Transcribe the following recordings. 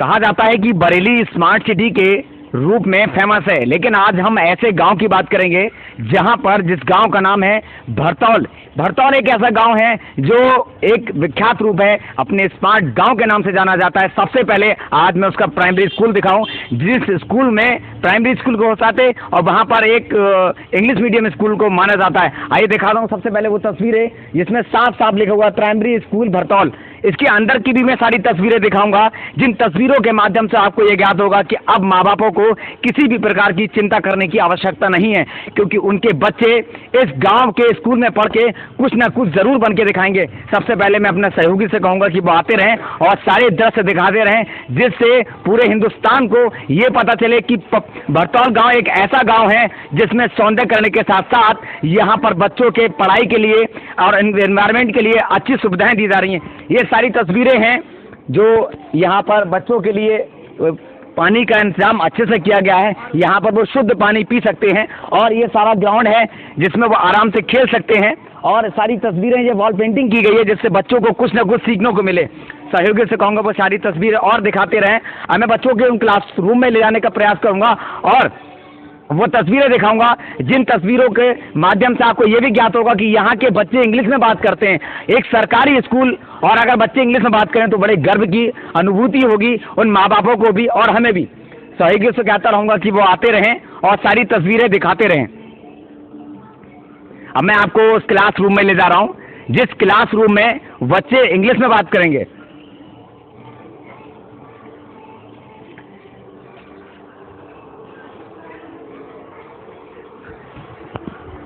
कहा जाता है कि बरेली स्मार्ट सिटी के रूप में फेमस है, लेकिन आज हम ऐसे गांव की बात करेंगे जहां पर जिस गांव का नाम है भरतौल। भरतौल एक ऐसा गांव है जो एक विख्यात रूप है, अपने स्मार्ट गांव के नाम से जाना जाता है। सबसे पहले आज मैं उसका प्राइमरी स्कूल दिखाऊं, जिस स्कूल में प्राइमरी स्कूल को होते और वहां पर एक इंग्लिश मीडियम स्कूल को माना जाता है। आइए दिखा रहा हूं सबसे पहले वो तस्वीर है जिसमें साफ साफ लिखा हुआ प्राइमरी स्कूल भरतौल। इसके अंदर की भी मैं सारी तस्वीरें दिखाऊंगा, जिन तस्वीरों के माध्यम से आपको यह ज्ञात होगा कि अब माँ बापों को किसी भी प्रकार की चिंता करने की आवश्यकता नहीं है, क्योंकि उनके बच्चे इस गांव के स्कूल में पढ़ के कुछ ना कुछ जरूर बन के दिखाएंगे। सबसे पहले मैं अपने सहयोगी से कहूंगा कि वो आते रहें और सारे दृश्य दिखाते रहें, जिससे पूरे हिंदुस्तान को ये पता चले कि भरतौल गांव एक ऐसा गांव है जिसमें सौंदर्यकरण के साथ साथ यहाँ पर बच्चों के पढ़ाई के लिए और एनवायरमेंट के लिए अच्छी सुविधाएं दी जा रही हैं। ये सारी तस्वीरें हैं जो यहाँ पर बच्चों के लिए पानी का इंतजाम अच्छे से किया गया है। यहाँ पर वो शुद्ध पानी पी सकते हैं और ये सारा ग्राउंड है जिसमें वो आराम से खेल सकते हैं। और सारी तस्वीरें ये वॉल पेंटिंग की गई है जिससे बच्चों को कुछ ना कुछ सीखने को मिले। सहयोगी से कहूँगा वो सारी तस्वीरें और दिखाते रहें। मैं बच्चों के उन क्लास रूम में ले जाने का प्रयास करूँगा और वो तस्वीरें दिखाऊंगा जिन तस्वीरों के माध्यम से आपको ये भी ज्ञात होगा कि यहाँ के बच्चे इंग्लिश में बात करते हैं। एक सरकारी स्कूल, और अगर बच्चे इंग्लिश में बात करें तो बड़े गर्व की अनुभूति होगी उन माँ बापों को भी और हमें भी। सहयोगी से कहता रहूँगा कि वो आते रहें और सारी तस्वीरें दिखाते रहें। अब मैं आपको उस क्लास रूम में ले जा रहा हूँ जिस क्लास रूम में बच्चे इंग्लिश में बात करेंगे।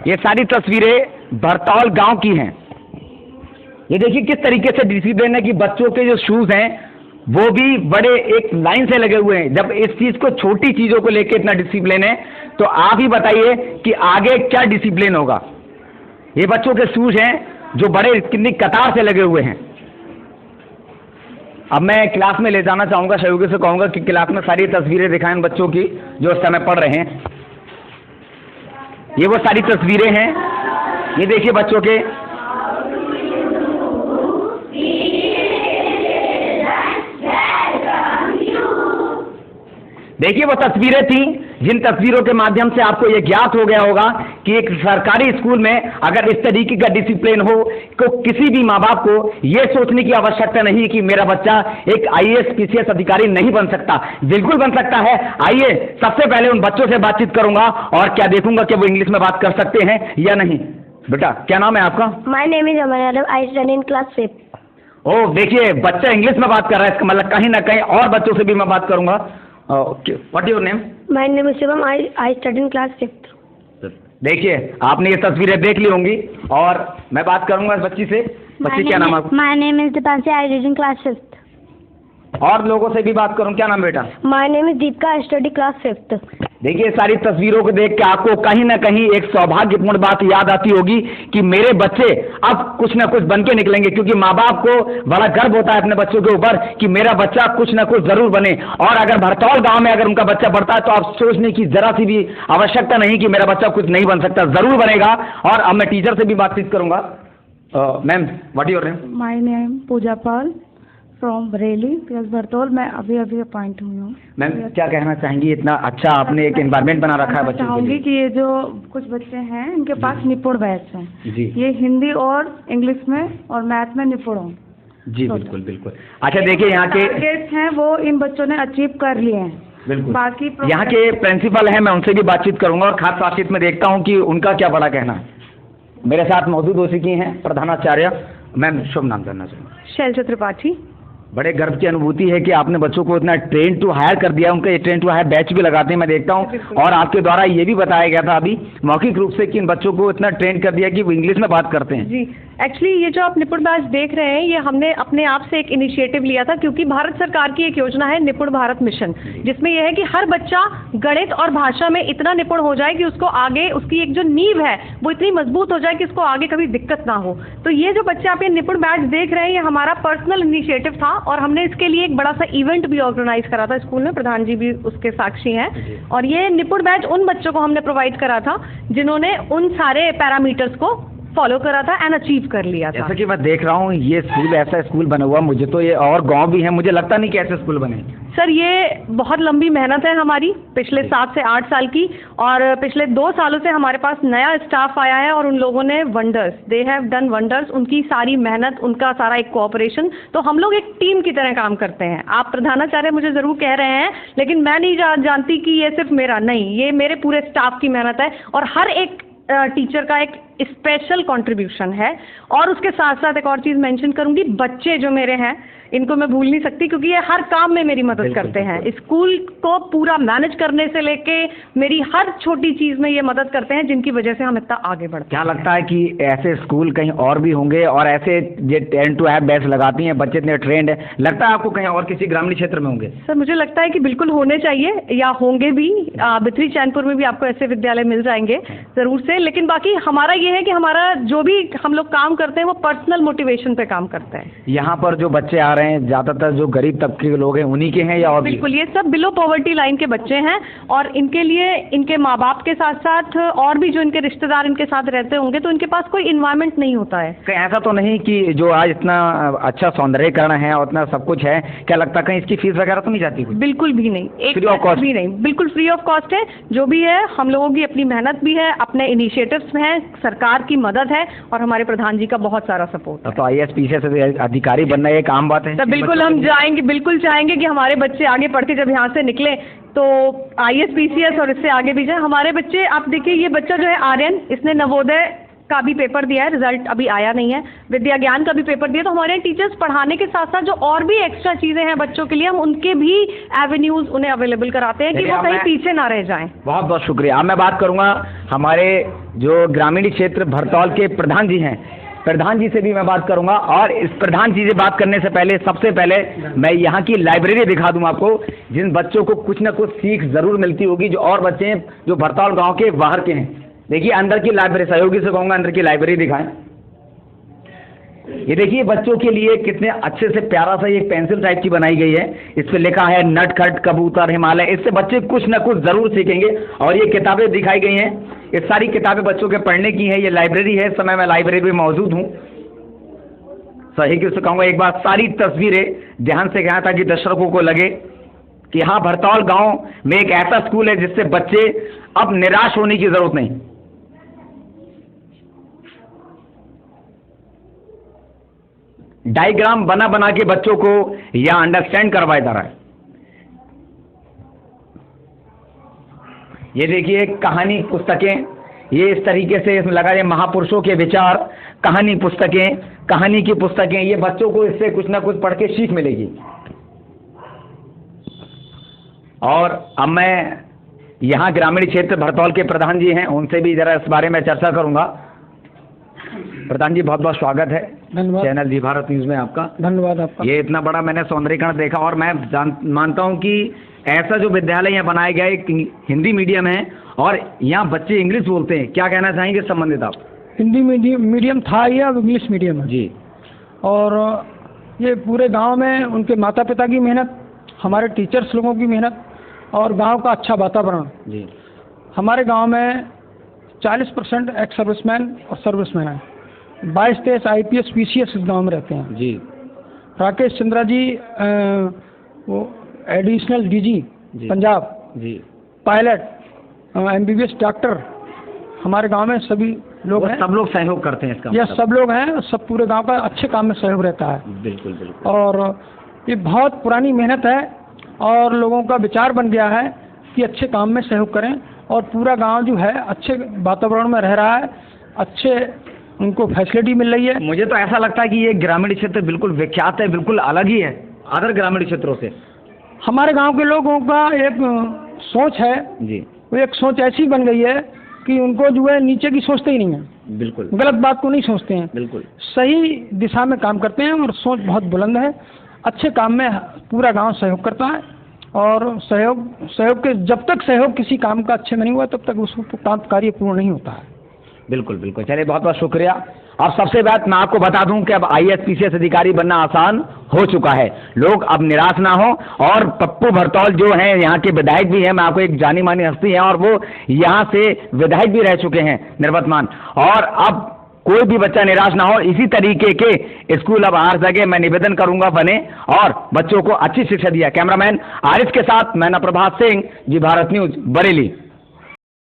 ये सारी तस्वीरें भरतौल गांव की हैं। ये देखिए किस तरीके से डिसिप्लिन है कि बच्चों के जो शूज हैं वो भी बड़े एक लाइन से लगे हुए हैं। जब इस चीज को, छोटी चीजों को लेकर इतना डिसिप्लिन है तो आप ही बताइए कि आगे क्या डिसिप्लिन होगा। ये बच्चों के शूज हैं जो बड़े कितनी कतार से लगे हुए हैं। अब मैं क्लास में ले जाना चाहूंगा, सहयोगी से कहूंगा कि क्लास में सारी तस्वीरें दिखाएं बच्चों की जो उस समय पढ़ रहे हैं। ये वो सारी तस्वीरें हैं, ये देखिए बच्चों के। देखिए वो तस्वीरें थी जिन तस्वीरों के माध्यम से आपको ये ज्ञात हो गया होगा कि एक सरकारी स्कूल में अगर इस तरीके का डिसिप्लिन हो तो किसी भी माँ बाप को ये सोचने की आवश्यकता नहीं कि मेरा बच्चा एक IAS PCS अधिकारी नहीं बन सकता। बिल्कुल बन सकता है। आइए सबसे पहले उन बच्चों से बातचीत करूंगा और क्या देखूंगा कि वो इंग्लिश में बात कर सकते हैं या नहीं। बेटा क्या नाम है आपका? My name is Aman Yadav, I study in class 5th। ओह देखिए बच्चा इंग्लिश में बात कर रहा है, इसका मतलब कहीं ना कहीं और बच्चों से भी मैं बात करूंगा। What your name? My name is Shivam, I study in class 5th। देखिए आपने ये तस्वीरें देख ली होंगी और मैं बात करूंगा इस बच्ची से। बच्ची क्या नाम है आपका? My name is Deepanshi, I read in class 5th। और लोगों से भी बात करूं, क्या नाम बेटा? My name is Deepika, I study class 5th। देखिए सारी तस्वीरों को देख के आपको कहीं ना कहीं एक सौभाग्यपूर्ण बात याद आती होगी कि मेरे बच्चे अब कुछ ना कुछ बन के निकलेंगे, क्योंकि माँ बाप को बड़ा गर्व होता है अपने बच्चों के ऊपर कि मेरा बच्चा कुछ ना कुछ जरूर बने। और अगर भरतौल गांव में अगर उनका बच्चा बढ़ता है तो आप सोचने की जरा सी भी आवश्यकता नहीं कि मेरा बच्चा कुछ नहीं बन सकता, जरूर बनेगा। और अब मैं टीचर से भी बातचीत करूंगा। Ma'am what your name? My name Pooja Pal from Bareilly plus Bhartaul. मैं अभी अपॉइंट हुई हूँ। मैम क्या कहना चाहेंगी, इतना अच्छा आपने एक एनवायरनमेंट बना रखा है बच्चों के लिए? चाहूँगी कि ये जो कुछ बच्चे हैं इनके पास निपुण बैच हैं जी, ये हिंदी और इंग्लिश में और मैथ में निपुण हों जी। बिल्कुल बिल्कुल। अच्छा देखिए यहाँ के टारगेट्स हैं वो इन बच्चों ने अचीव कर लिए हैं। बिल्कुल। बाकी यहाँ के प्रिंसिपल हैं, मैं उनसे भी बातचीत करूंगा और खास बातचीत में देखता हूँ कि उनका क्या बड़ा कहना है। मेरे साथ मौजूद हो चुकी हैं प्रधानाचार्य। मैम शुभ नाम जानना चाहूँगा? शैलजा त्रिपाठी। बड़े गर्व की अनुभूति है कि आपने बच्चों को इतना ट्रेन टू हायर कर दिया। उनका ये ट्रेन टू हायर बैच भी लगाते हैं मैं देखता हूँ, और आपके द्वारा ये भी बताया गया था अभी मौखिक रूप से कि इन बच्चों को इतना ट्रेन कर दिया कि वो इंग्लिश में बात करते हैं। जी एक्चुअली ये जो आप निपुण बैच देख रहे हैं ये हमने अपने आप से एक इनिशिएटिव लिया था, क्योंकि भारत सरकार की एक योजना है निपुण भारत मिशन, जिसमें यह है कि हर बच्चा गणित और भाषा में इतना निपुण हो जाए कि उसको आगे उसकी एक जो नींव है वो इतनी मजबूत हो जाए कि उसको आगे कभी दिक्कत ना हो। तो ये जो बच्चे आप ये निपुण बैच देख रहे हैं ये हमारा पर्सनल इनिशिएटिव था और हमने इसके लिए एक बड़ा सा इवेंट भी ऑर्गेनाइज करा था स्कूल में, प्रधान जी भी उसके साक्षी हैं। और ये निपुण बैच उन बच्चों को हमने प्रोवाइड करा था जिन्होंने उन सारे पैरामीटर्स को फॉलो करा था एंड अचीव कर लिया था। जैसा कि मैं देख रहा हूँ ये स्कूल, ऐसा स्कूल बना हुआ, मुझे तो ये और गांव भी है, मुझे लगता नहीं कि ऐसे स्कूल बने। सर ये बहुत लंबी मेहनत है हमारी पिछले 7 से 8 साल की, और पिछले 2 सालों से हमारे पास नया स्टाफ आया है और उन लोगों ने wonders, they have done wonders. उनकी सारी मेहनत, उनका सारा एक कोऑपरेशन, तो हम लोग एक टीम की तरह काम करते हैं। आप प्रधानाचार्य मुझे ज़रूर कह रहे हैं, लेकिन मैं नहीं जानती कि ये सिर्फ मेरा नहीं, ये मेरे पूरे स्टाफ की मेहनत है और हर एक टीचर का एक स्पेशल कंट्रीब्यूशन है। और उसके साथ साथ एक और चीज़ मेंशन करूंगी, बच्चे जो मेरे हैं इनको मैं भूल नहीं सकती, क्योंकि ये हर काम में मेरी मदद करते हैं। स्कूल को पूरा मैनेज करने से लेके मेरी हर छोटी चीज़ में ये मदद करते हैं, जिनकी वजह से हम इतना आगे बढ़ते हैं। क्या लगता है कि ऐसे स्कूल कहीं और भी होंगे, और ऐसे जो 10 to 8 बैच लगाती हैं, बच्चे इतने ट्रेंड है, लगता है आपको कहीं और किसी ग्रामीण क्षेत्र में होंगे? सर मुझे लगता है कि बिल्कुल होने चाहिए या होंगे भी। बिथरी चैनपुर में भी आपको ऐसे विद्यालय मिल जाएंगे ज़रूर से। लेकिन बाकी हमारा ये है कि हमारा जो भी हम लोग काम करते हैं वो पर्सनल मोटिवेशन पे काम करता है। यहाँ पर जो बच्चे आ रहे हैं ज्यादातर जो गरीब तबके के लोग हैं उन्हीं के हैं या और भी? बिल्कुल, ये सब बिलो पॉवर्टी लाइन के बच्चे हैं, और इनके लिए इनके माँ बाप के साथ साथ और भी जो इनके रिश्तेदार इनके साथ रहते होंगे, तो इनके पास कोई इन्वायरमेंट नहीं होता है। कहीं ऐसा तो नहीं कि जो आज इतना अच्छा सौंदर्यीकरण है और इतना सब कुछ है, क्या लगता है कहीं इसकी फीस वगैरह तो नहीं जाती कुछ? बिल्कुल भी नहीं, एक फ्री ऑफ कॉस्ट भी नहीं, बिल्कुल फ्री ऑफ कॉस्ट है। जो भी है हम लोगों की अपनी मेहनत भी है, अपने इनिशिएटिव्स हैं, सरकार की मदद है और हमारे प्रधान जी का बहुत सारा सपोर्ट है। तो IAS PCS अधिकारी बनना एक आम बात है? तो बिल्कुल हम जाएंगे, बिल्कुल चाहेंगे कि हमारे बच्चे आगे पढ़ के जब यहाँ से निकले तो IAS PCS और इससे आगे भी जाए। हमारे बच्चे, आप देखिए ये बच्चा जो है आर्यन, इसने नवोदय का भी पेपर दिया है, रिजल्ट अभी आया नहीं है, विद्या ज्ञान का भी पेपर दिया। तो हमारे टीचर्स पढ़ाने के साथ साथ जो और भी एक्स्ट्रा चीज़ें हैं बच्चों के लिए, हम उनके भी एवेन्यूज़ उन्हें अवेलेबल कराते हैं कि वो कहीं पीछे ना रह जाएं। बहुत बहुत शुक्रिया। अब मैं बात करूँगा हमारे जो ग्रामीण क्षेत्र भरतौल के प्रधान जी हैं, प्रधान जी से भी मैं बात करूंगा। और इस प्रधान जी से बात करने से पहले सबसे पहले मैं यहाँ की लाइब्रेरी दिखा दूं आपको, जिन बच्चों को कुछ ना कुछ सीख जरूर मिलती होगी, जो और बच्चे हैं जो भरतौल गांव के बाहर के हैं। देखिए अंदर की लाइब्रेरी, सहयोगी से कहूँगा अंदर की लाइब्रेरी दिखाएं। ये देखिए बच्चों के लिए कितने अच्छे से प्यारा सा ये पेंसिल टाइप की बनाई गई है, इस पे लिखा है नटखट कबूतर हिमालय। इससे बच्चे कुछ ना कुछ जरूर सीखेंगे। और ये किताबें दिखाई गई हैं, ये सारी किताबें बच्चों के पढ़ने की हैं। ये लाइब्रेरी है, इस समय मैं लाइब्रेरी में मौजूद हूँ। सही से कहूँगा एक बार सारी तस्वीरें ध्यान से गया ताकि दर्शकों को लगे कि हाँ भरतौल गांव में एक ऐसा स्कूल है जिससे बच्चे अब निराश होने की जरूरत नहीं। डायग्राम बना बना के बच्चों को यह अंडरस्टैंड करवाया जा रहा है। ये देखिए कहानी पुस्तकें, ये इस तरीके से इसमें लगा है महापुरुषों के विचार, कहानी पुस्तकें, कहानी की पुस्तकें। ये बच्चों को इससे कुछ ना कुछ पढ़ के सीख मिलेगी। और अब मैं यहाँ ग्रामीण क्षेत्र भरतौल के प्रधान जी हैं, उनसे भी जरा इस बारे में चर्चा करूंगा। प्रधान जी बहुत बहुत स्वागत है चैनल जी भारत न्यूज़ में आपका। धन्यवाद आपका। ये इतना बड़ा मैंने सौंदर्यीकरण देखा, और मैं मानता हूँ कि ऐसा जो विद्यालय यहाँ बनाया गया है हिंदी मीडियम है और यहाँ बच्चे इंग्लिश बोलते हैं। क्या कहना चाहेंगे संबंधित आप? हिंदी मीडियम था या इंग्लिश मीडियम है जी। और ये पूरे गांव में उनके माता पिता की मेहनत, हमारे टीचर्स लोगों की मेहनत और गांव का अच्छा वातावरण जी। हमारे गांव में 40% एक्स सर्विसमैन और सर्विसमैन हैं। 22-23 IPS PCS इस गाँव में रहते हैं जी। राकेश चंद्रा जी वो एडिशनल DG पंजाब जी। पायलट MBBS डॉक्टर हमारे गांव में सभी लोग हैं। सब लोग सहयोग करते हैं इसका? यह सब लोग हैं, सब पूरे गांव का अच्छे काम में सहयोग रहता है। बिल्कुल बिल्कुल। और ये बहुत पुरानी मेहनत है और लोगों का विचार बन गया है कि अच्छे काम में सहयोग करें, और पूरा गांव जो है अच्छे वातावरण में रह रहा है, अच्छे उनको फैसिलिटी मिल रही है। मुझे तो ऐसा लगता है कि ये ग्रामीण क्षेत्र बिल्कुल विख्यात है, बिल्कुल अलग ही है अदर ग्रामीण क्षेत्रों से। हमारे गांव के लोगों का एक सोच है जी। वो एक सोच ऐसी बन गई है कि उनको जो है नीचे की सोचते ही नहीं है, बिल्कुल गलत बात को नहीं सोचते हैं, बिल्कुल सही दिशा में काम करते हैं और सोच बहुत बुलंद है। अच्छे काम में पूरा गांव सहयोग करता है, और सहयोग के जब तक सहयोग किसी काम का अच्छे में नहीं हुआ तब तक उसको काम कार्य पूर्ण नहीं होता है। बिल्कुल बिल्कुल। चलिए बहुत बहुत शुक्रिया। अब सबसे बात मैं आपको बता दूं कि अब IAS PCS अधिकारी बनना आसान हो चुका है। लोग अब निराश ना हो। और पप्पू भरतौल जो हैं यहाँ के विधायक भी हैं, मैं आपको एक जानी मानी हस्ती है और वो यहाँ से विधायक भी रह चुके हैं निर्वतमान। और अब कोई भी बच्चा निराश ना हो। इसी तरीके के स्कूल अब हर जगह मैं निवेदन करूंगा बने और बच्चों को अच्छी शिक्षा दिया। कैमरामैन आरिफ के साथ मैं प्रभात सिंह, जी भारत न्यूज, बरेली।